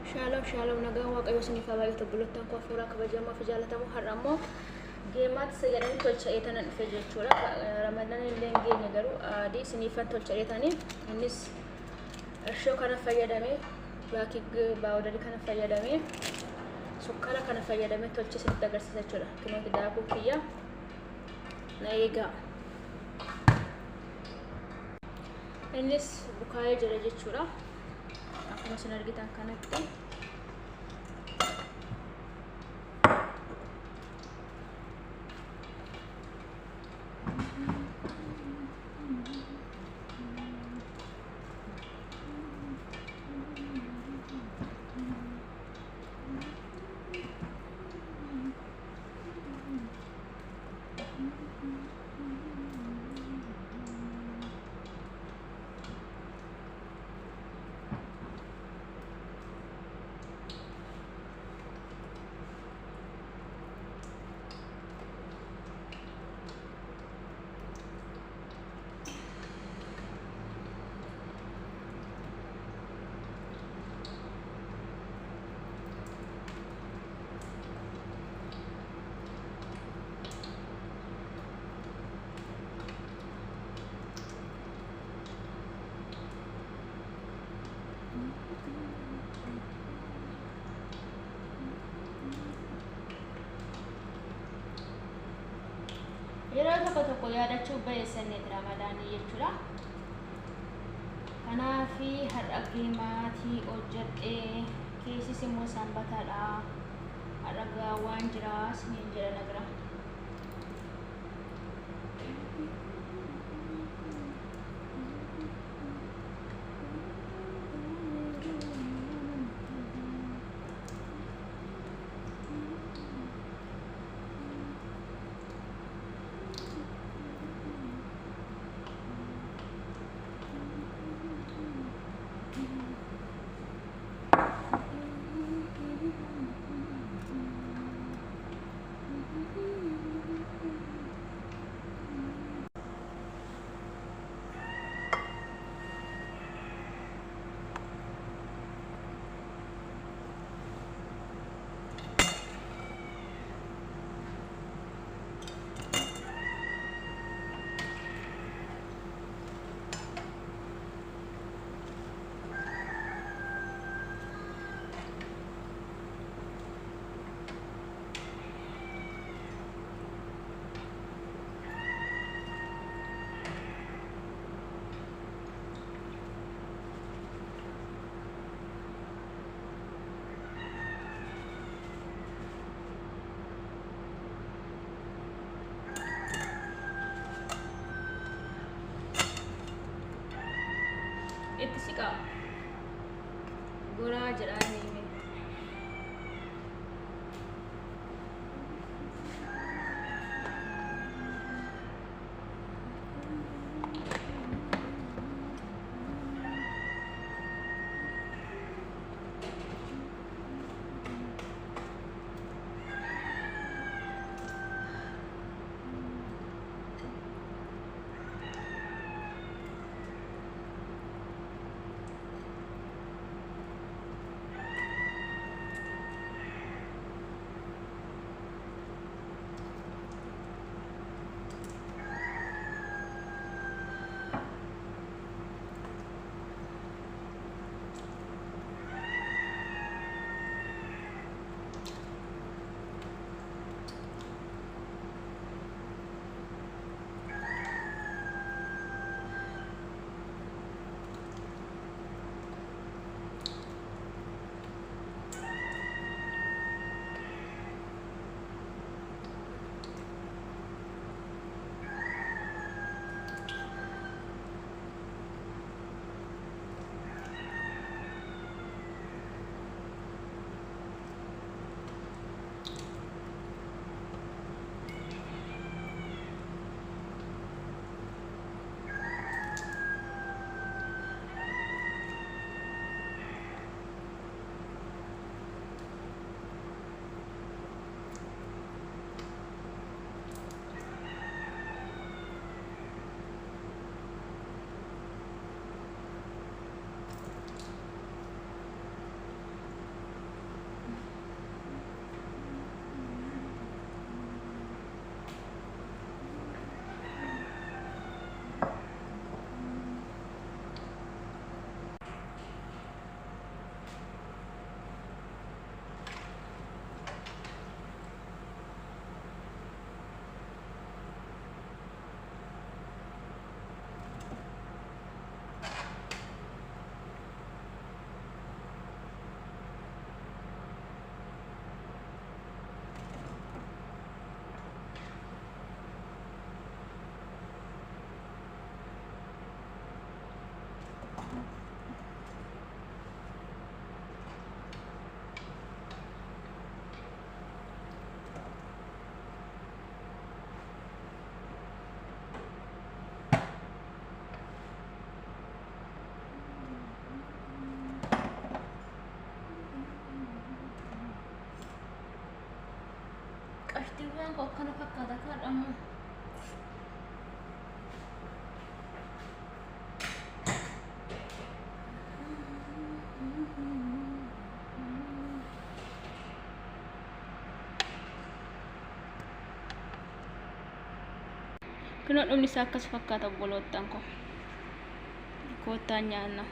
Shalom nagaan waaqayyo isiniif haa baay'atu bulootaan koo hafuuraa kabajamoo fi jaalatamoo har'ammoo geemaatti sagadanii tolcha'ee tanan dhufe jechuudha. Ramadaan illee hin geenye garuu adii isiniifan tolcha'ee tanii innis irshoo kana fayyadamee baakii baawudarii kana fayyadamee sukkaara kana fayyadamee tolchee isinitti agarsiisa jechuudha. Kinooti daakuu kiyya na eegaa. Innis bukaayee jira jechuudha. Akkuma isin argitan kanatti yeroo tokko yaadachuu baay'isaniiti ramadaanii jechuudha. Kanaafi har'a geemaatii hojjedhee keessis immoo sanbataadha. Har'a waan jiraas ni jira nagra. Itti siqaa goraa jedhanii Bolottaan koo akkana fakkaata kaadhamu. Kunoo dhumni isaa akkas fakkaata bolottaan koo. Koottaan nyaanna.